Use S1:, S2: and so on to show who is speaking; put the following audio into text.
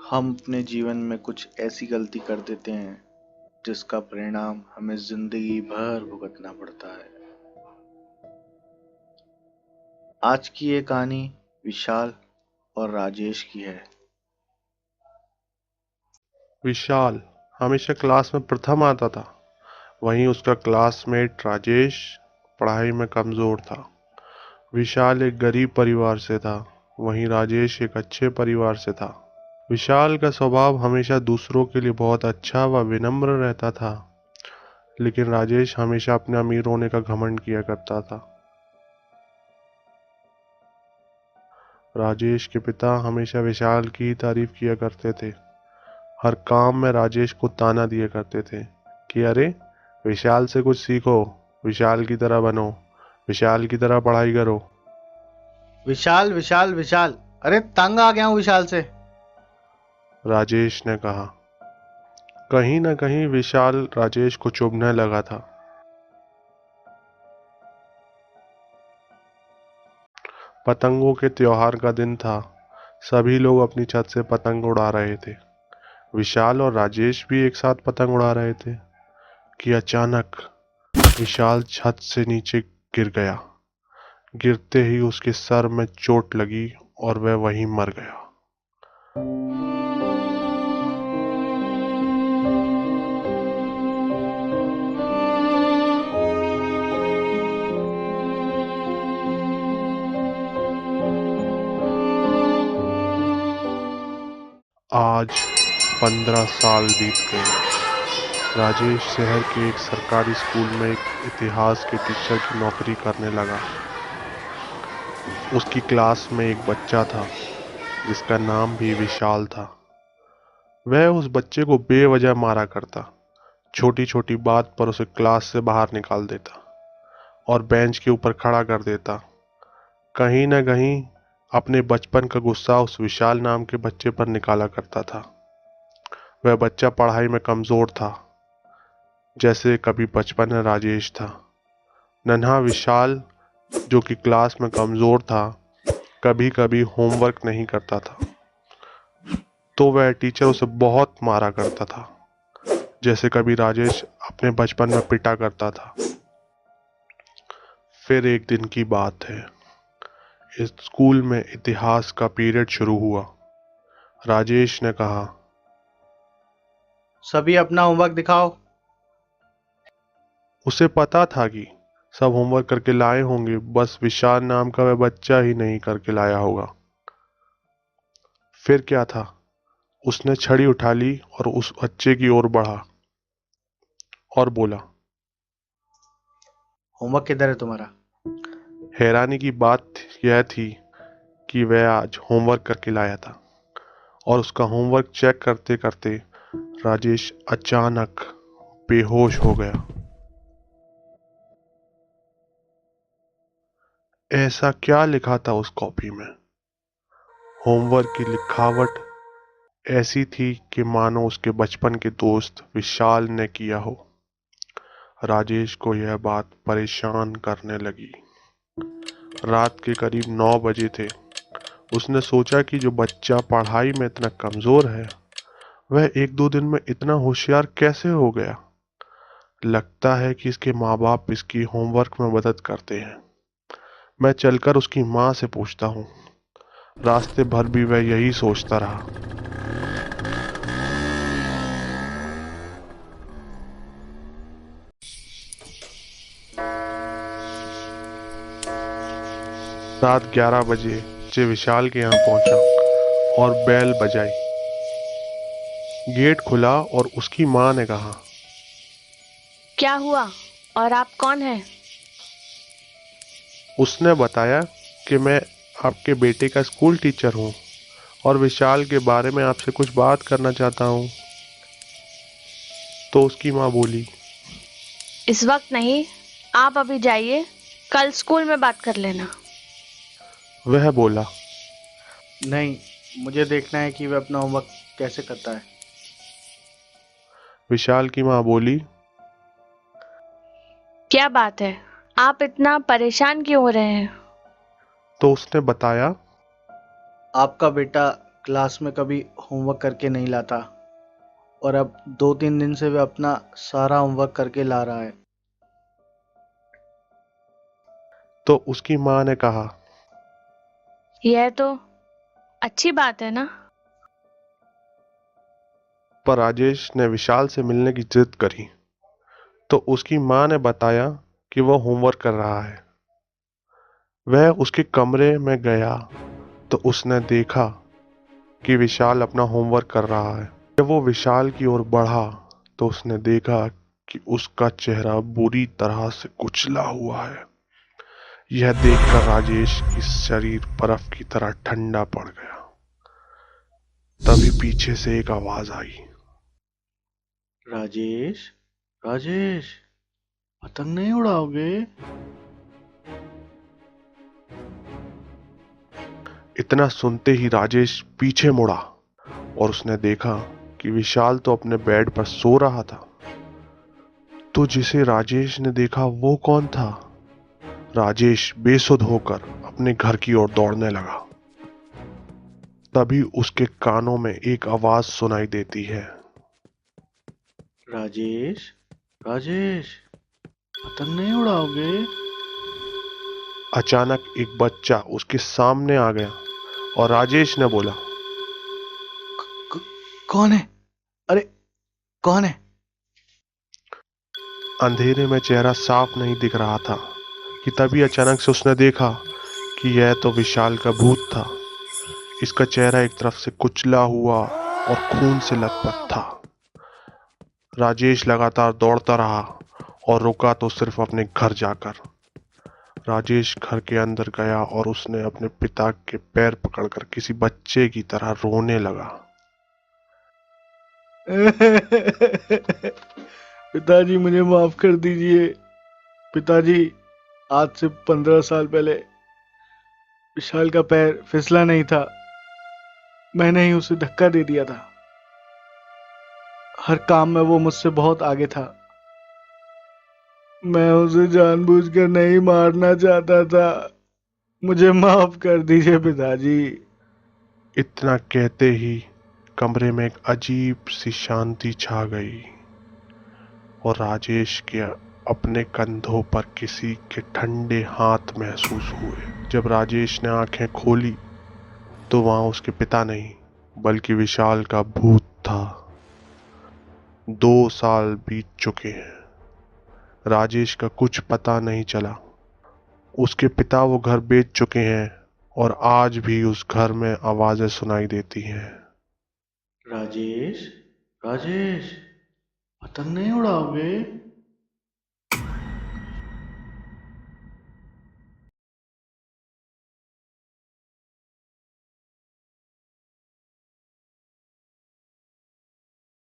S1: हम अपने जीवन में कुछ ऐसी गलती कर देते हैं जिसका परिणाम हमें जिंदगी भर भुगतना पड़ता है। आज की ये कहानी विशाल और राजेश की है।
S2: विशाल हमेशा क्लास में प्रथम आता था। वहीं उसका क्लासमेट राजेश पढ़ाई में कमजोर था। विशाल एक गरीब परिवार से था, वहीं राजेश एक अच्छे परिवार से था। विशाल का स्वभाव हमेशा दूसरों के लिए बहुत अच्छा व विनम्र रहता था, लेकिन राजेश हमेशा अपने अमीर होने का घमंड किया करता था। राजेश के पिता हमेशा विशाल की ही तारीफ किया करते थे। हर काम में राजेश को ताना दिया करते थे कि अरे विशाल से कुछ सीखो, विशाल की तरह बनो, विशाल की तरह पढ़ाई करो।
S1: विशाल विशाल विशाल, अरे तंग आ गया हूँ विशाल से।
S2: राजेश ने कहा। कहीं न कहीं विशाल राजेश को चुभने लगा था। पतंगों के त्योहार का दिन था। सभी लोग अपनी छत से पतंग उड़ा रहे थे। विशाल और राजेश भी एक साथ पतंग उड़ा रहे थे कि अचानक विशाल छत से नीचे गिर गया। गिरते ही उसके सर में चोट लगी और वह वहीं मर गया। आज 15 साल बीत गए। राजेश शहर के एक सरकारी स्कूल में एक इतिहास के टीचर की नौकरी करने लगा। उसकी क्लास में एक बच्चा था जिसका नाम भी विशाल था। वह उस बच्चे को बेवजह मारा करता, छोटी छोटी बात पर उसे क्लास से बाहर निकाल देता और बेंच के ऊपर खड़ा कर देता। कहीं न कहीं अपने बचपन का गुस्सा उस विशाल नाम के बच्चे पर निकाला करता था। वह बच्चा पढ़ाई में कमजोर था, जैसे कभी बचपन में राजेश था। नन्हा विशाल, जो कि क्लास में कमजोर था, कभी कभी होमवर्क नहीं करता था तो वह टीचर उसे बहुत मारा करता था, जैसे कभी राजेश अपने बचपन में पिटा करता था। फिर एक दिन की बात है। इस स्कूल में इतिहास का पीरियड शुरू हुआ। राजेश ने कहा।
S1: सभी अपना होमवर्क दिखाओ।
S2: उसे पता था कि सब होमवर्क करके लाए होंगे, बस विशाल नाम का वह बच्चा ही नहीं करके लाया होगा। फिर क्या था, उसने छड़ी उठा ली और उस बच्चे की ओर बढ़ा और बोला।
S1: होमवर्क किधर है तुम्हारा?
S2: हैरानी की बात यह थी कि वह आज होमवर्क करके लाया था और उसका होमवर्क चेक करते करते राजेश अचानक बेहोश हो गया। ऐसा क्या लिखा था उस कॉपी में? होमवर्क की लिखावट ऐसी थी कि मानो उसके बचपन के दोस्त विशाल ने किया हो। राजेश को यह बात परेशान करने लगी। रात के करीब 9 बजे थे। उसने सोचा कि जो बच्चा पढ़ाई में इतना कमजोर है, वह एक दो दिन में इतना होशियार कैसे हो गया। लगता है कि इसके माँ बाप इसकी होमवर्क में मदद करते हैं। मैं चलकर उसकी माँ से पूछता हूँ। रास्ते भर भी वह यही सोचता रहा। रात 11 बजे से विशाल के यहाँ पहुंचा और बेल बजाई। गेट खुला और उसकी माँ ने कहा।
S3: क्या हुआ और आप कौन हैं?
S2: उसने बताया कि मैं आपके बेटे का स्कूल टीचर हूँ और विशाल के बारे में आपसे कुछ बात करना चाहता हूँ। तो उसकी माँ बोली।
S3: इस वक्त नहीं, आप अभी जाइए, कल स्कूल में बात कर लेना।
S2: वह बोला।
S1: नहीं, मुझे देखना है कि वह अपना होमवर्क कैसे करता है।
S2: विशाल की माँ बोली।
S3: क्या बात है, आप इतना परेशान क्यों हो रहे हैं?
S2: तो उसने बताया।
S1: आपका बेटा क्लास में कभी होमवर्क करके नहीं लाता और अब 2-3 दिन से वह अपना सारा होमवर्क करके ला रहा है।
S2: तो उसकी माँ ने कहा,
S3: यह तो अच्छी बात है ना।
S2: पर राजेश ने विशाल से मिलने की जिद करी। तो उसकी माँ ने बताया कि वह होमवर्क कर रहा है। वह उसके कमरे में गया तो उसने देखा कि विशाल अपना होमवर्क कर रहा है। जब वो विशाल की ओर बढ़ा तो उसने देखा कि उसका चेहरा बुरी तरह से कुचला हुआ है। यह देखकर राजेश की शरीर बर्फ की तरह ठंडा पड़ गया। तभी पीछे से एक आवाज आई,
S1: राजेश, राजेश, पतंग नहीं उड़ाओगे?
S2: इतना सुनते ही राजेश पीछे मुड़ा और उसने देखा कि विशाल तो अपने बेड पर सो रहा था। तो जिसे राजेश ने देखा वो कौन था? राजेश बेसुध होकर अपने घर की ओर दौड़ने लगा। तभी उसके कानों में एक आवाज सुनाई देती है,
S1: राजेश, राजेश, पतंग नहीं उड़ाओगे?
S2: अचानक एक बच्चा उसके सामने आ गया और राजेश ने बोला,
S1: कौन है? अरे, कौन है?
S2: अंधेरे में चेहरा साफ नहीं दिख रहा था कि तभी अचानक से उसने देखा कि यह तो विशाल का भूत था। इसका चेहरा एक तरफ से कुचला हुआ और खून से लथपथ था। राजेश लगातार दौड़ता रहा और रुका तो सिर्फ अपने घर जाकर। राजेश घर के अंदर गया और उसने अपने पिता के पैर पकड़कर किसी बच्चे की तरह रोने लगा।
S1: पिताजी, मुझे माफ कर दीजिए। पिताजी, आज से 15 साल पहले विशाल का पैर फिसला नहीं था, मैंने ही उसे धक्का दे दिया था। हर काम में वो मुझसे बहुत आगे था। मैं उसे जानबूझकर नहीं मारना चाहता था। मुझे माफ कर दीजिए पिताजी।
S2: इतना कहते ही कमरे में एक अजीब सी शांति छा गई और राजेश के अपने कंधों पर किसी के ठंडे हाथ महसूस हुए। जब राजेश ने आंखें खोली तो वहां उसके पिता नहीं बल्कि विशाल का भूत था। 2 साल बीत चुके हैं। राजेश का कुछ पता नहीं चला। उसके पिता वो घर बेच चुके हैं और आज भी उस घर में आवाजें सुनाई देती हैं।
S1: राजेश, राजेश, पतंग नहीं उड़ाओगे?